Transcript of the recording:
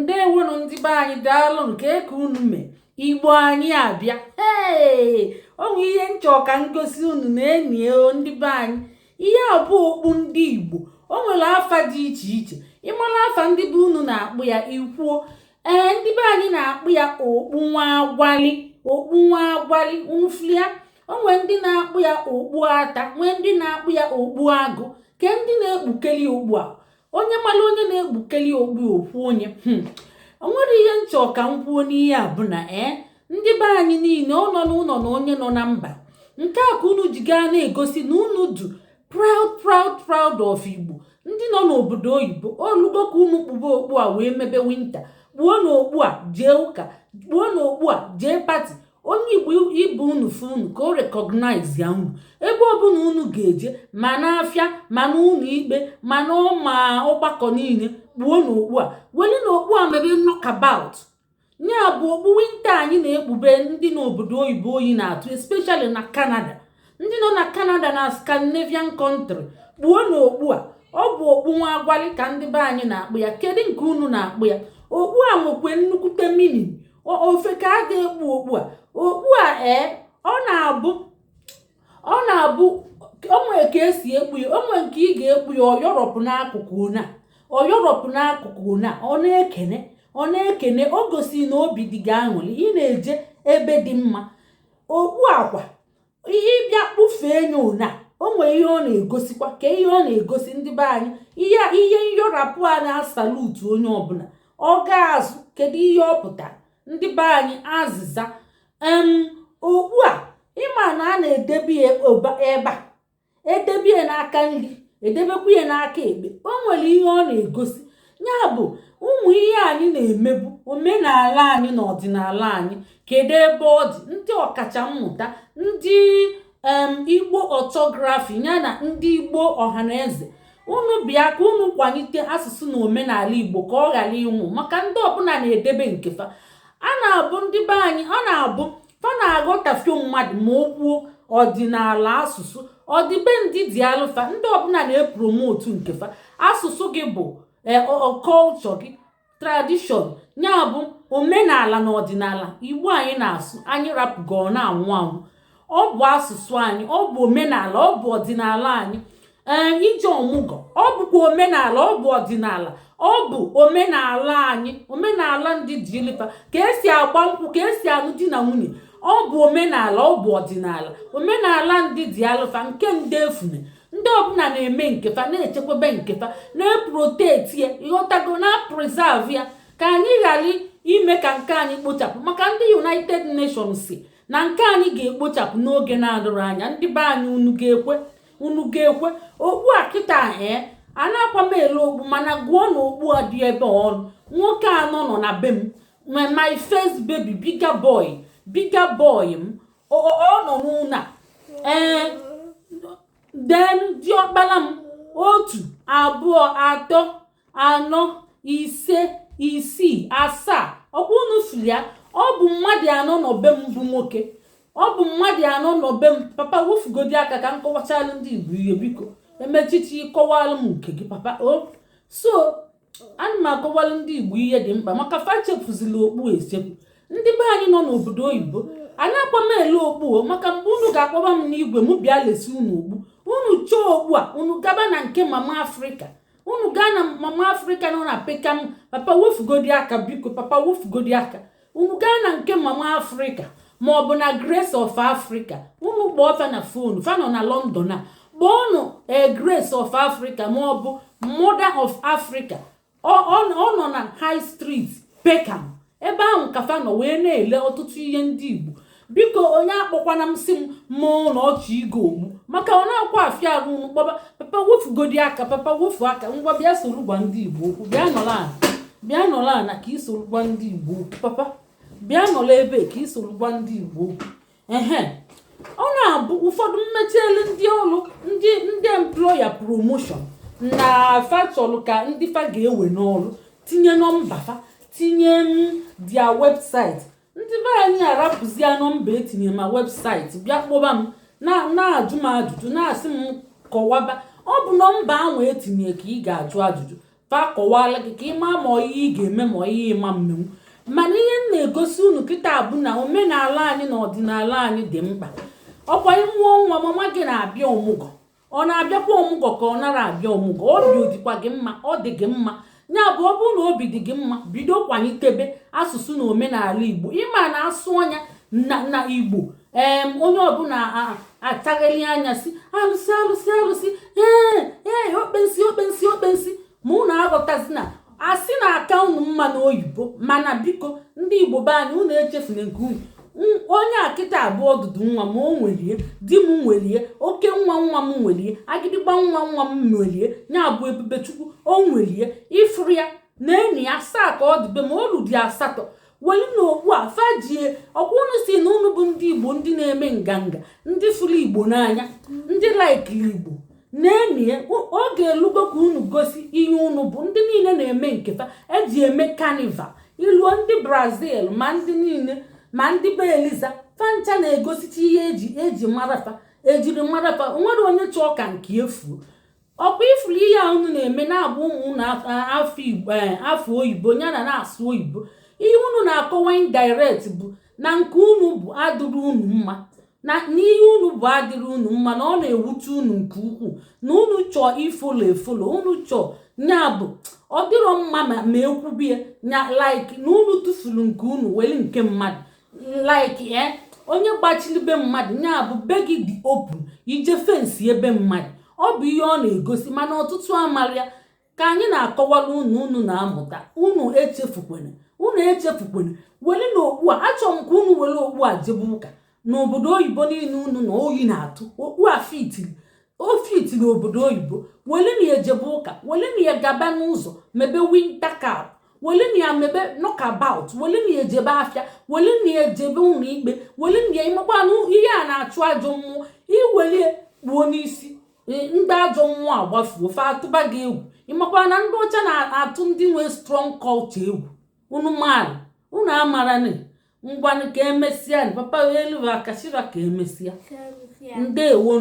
Ndewonu ndị be anyị daalụ nke ka unu mee Igbo anyị abịa onwe ihe nchọ ka ngosi unu na-enyi ndị be anyị ihe a bụ okpu ndị Igbo o nwere afa dị iche iche ịmara afa ndị be unu na-akpụ ya ikwuo ndị be anyị na-akpụ ya okpu nwa agwali unuflia onwe ndị na-akpụ ya okpu ata nwee ndị na-akpụ ya okpu agụ ke ndị na-ekpukeli okpu a onye mara onye na-ekpukeli okpu onye onwere ihe nchọ ka m kwuo n'ihe a bụ na ndị be anyị niile ọ nọ n'ụlọ na onye nọ na mba nke a ka unu ji gaa na-egosi na unu du proud of Igbo ndị nọ n'obodo oyibo olugo ka unu kpụba okpu a wee mebe winta kpuo n'okpu a jee ụka kpuo n'okpu a jee pati onye Igbo ibu unu fụ unu ka o recognize ya unu ebe ọbụla unu ga-eje ma n'afịa ma n'ụlọ ikpe ma n'ụma ọgbakọ niile kpuo n'okpu a weli n'okpu a mebe knockabout nya bụ okpu winta anyị na-ekpube ndị n'obodo oyibo oyi na-atụ especially na Canada ndị nọ na Canada na Scandinavian country kpuo n'okpu a ọ bụ okpu nwa agwali ka ndị be anyị na-akpụ ya kedu nke unu na-akpụ ya okpu a nwekwe nnukwute meaning ofe ka a ga-ekpu okpu a okpu a ọ na-abụ onwe ka esi ekpu ya onwe nke ị ga-ekpu ya ọyọrọpụ n'akụkụ na ọ na-ekene o gosi na obi dị gị aṅụrị ị na-eje ebe dị mma okpu akwa ịbịa kpụfee nya ụna o nwere ihe ọ na-egosikwa ka ihe ọ na-egosi ndị be anyị ihe nyọrapụ a na-asalutu onye ọbụla ọ ga-azụ kedu ihe ọ pụtara ndị be anyị azịza okpu a ịma na a na-edebe ya ebe a edebe ya n'aka nri edebekwa ya n'aka ekpe o nwere ihe ọ na-egosi ya bụ ụmụ ihe anyị na-emebu omenala anyị na ọdịnala anyị kedu ebe ọ dị ndị ọkacha mmụta ndị Igbo orthography ya na ndị Igbo ọhaneze unu bịa ka unu kwalite asụsụ na omenala Igbo ka ọ ghara ịnwụ maka ndị ọbụla na-edebe nkefa a na-abụ ndị be anyị ọ na-abụ fa na-aghọtafio mmadụ ma o kwuo ọdịnala asụsụ ọdịbendị dị alụfa ndị ọbụla na-epromotu nkefa asụsụ gị bụ culture gị tradition ya bụ omenala na ọdịnala Igbo anyị na-asụ anyị rapụgo na-anwụ ọ bụ asụsụ anyị ọ bụ omenala ọ bụ ọdịnala anyị ije ọmụgwọ ọ bụkwa omenala ọ bụ ọdịnala ọ bụ omenala anyị omenala ndị dị ilifa ka esi agba nkwụ ka esi alụ di na nwunye ọ bụ omenala ọ bụ ọdịnala omenala ndị dị alụfa nke ndị efune ndị ọbụla na-eme nkefa na-echekwebe nkefa na-eproteti ya ịghọtago na preserve ya ka anyị ghara ime ka nke anyị kpochapụ maka ndị United Nations si na nke anyị ga-ekpochapụ n'oge na-adịrị anya ndị be anyị unu ga-ekwe okpu a kịta a na-akwa m ele okpu mana gụọ na okpu a dị ebe ọrụ nwoke anọ nọ na be m my first baby bigger boy m ọ nọ n'ụlọ den diọkpala m 1 2 3 4 5 6 7 ọkwa unu fili ya ọ bụ mmadụ anọ nọ be m bụ nwoke ọ bụ mmadụ anọ nọ be m papa wefugodi aka ka m kọwachalụ ndị Igbo ihe biko emechichi kọwalụ m nke gị papa so ana m akọwalụ ndị Igbo ihe dị mkpa maka fa chefuzila okpu echepụ ndị be anyị nọ n'obodo oyibo anyị akpamele okpu maka mgbe unu ga-akpọba m n'igwe m bịa lesi unu okpu unu chọọ okpu a unu gaba na nke mama Afrịka unu gaa na mama Afrịka nọ na pekam papa wefugodi aka biko papa wefugodi aka unu gaa na nke mama Afrịka ma ọ bụ na Grace of Africa unu kpọọ fa na fonu fa nọ na London a kpọọnụ Grace of Africa ma ọ bụ Mother of Africa ọ nọ na High Street Peckham ebe ahụ ka fa nọ wee na-ele ọtụtụ ihe ndị Igbo biko onye akpọkwana m si m mụọ na ọchị igo ogbu maka ọ na-akwa afịa arụ unu kpọba papa wefugodi aka papa wefu aka ngwa bịa soro gwa ndị Igbo okwu bịa nọla ana ka ị soro gwa ndị Igbo okwu papa bịa nọla ebe ka ị soro gwa ndị Igbo okwu ọ na-abụ ụfọdụ mmechielu ndị ọrụ ndị employer promotion na fa chọrọ ka ndị fa ga-ewe n'ọrụ tinye nọmba fa tinye dia website ndị be anyị arapụzi ya nọmba etinye ma website bịa kpọba m na-ajụ m ajụjụ na-asị m kọwaba ọ bụ nọmba ahụ etinye ka ị ga-ajụ ajụjụ fa kọwala gị ka ịma ma ihe ị ga-eme ma ihe ịma mmenwu. Mana ihe m na-egosi unu kịta bụ na omenala anyị na ọdịnala anyị dị mkpa. Ọkwa ịmụọ nwa mama gị na-abịa ọmụgwọ, ọ na-abịakwa ọmụgwọ ka ọ nara abịa ọmụgwọ, obi dịkwa gị mma, ọ dị gị mma. Ya bụ ọ bụrụ na obi dị gị mma, bido kwanyitebe asụsụ na omenala Igbo. Ịma na asụ ọnya na Igbo onye ọbụla atagheli anya si alụsị alụsị alụsị okpensi ma unu aghọtazi na asị na-aka unu mma n'oyibo. Mana biko ndị Igbo be anyị, unu echefuna nke unu, onye akịta abụọ ọdụdụ nwa ma o nwelie, di m nwelie, oke nwa m nwelie, agịdịgba nwa m nwelie, ya bụ Ebube Chukwu o nwelie, ifuru ya na enyi ya asaa ka ọ dịbe ma olu dị asatọ. Welu na okpu a fajie ọkwa unu si na unu bụ ndị Igbo ndị na-eme nganga, ndị fụrụ Igbo n'anya, ndị laikiri Igbo na-enyi ya. Oge elugo ka unu gosi ihe unu bụ. Ndị niile na-eme nkefa eji eme carnival, iluo ndị Brazil ma ndị niile ma ndị be Eliza fancha na-egositi ihe eji marafa, ejiri marafa. Nwere onye chọọ ka nke efu. Ọkwa ifuru ihe a unu na-eme na-abụ ụmụ na afọ oyibo yana na-asụ oyibo. Ihe unu na-akọwa indirect bụ na nke unu bụ adịrị unu mma, na n'ihe unu bụ adịrị unu mma, na ọ na-ewute unu nke ukwuu, na unu chọọ ifolo unu chọọ nya bụ ọ dịrọ mma ma ekwubie nya like na unu tụfuru nke unu weli nke mmadụ like onye gbachilibe mmadụ nya bụ be gị dị open ije fensi ebe mmadụ. Ọ bụ ihe ọ na-egosi, mana ọtụtụ amarịa ka anyị na-akọwala unu na-amụta. Unu echefukwana weli na okpu a achọrọ m ka unu were okpu a jebe ụka n'obodo oyibo niile unu na oyi na-atụ. Okpu a ofiti n'obodo oyibo, weli na ejebe ụka, weli na ya gaba n'ụzọ mebe winter cap, weli na ya mebe knockabout, weli na ejebe afịa, weli na ejebe ụlọ ikpe, weli na ya ịmakwanụ ihe a na-achụ ajọ mmụọ, iwelie kpuo n'isi ndị ajọ mmụọ agbafuo fa atụba gị egwu. Ịmakwa na ndị ọcha na-atụ ndị nwe strong culture egwu. Unu mara unu amara na ngwanụ ka emesịa papa elu akashira ka emesịa. Ndewo.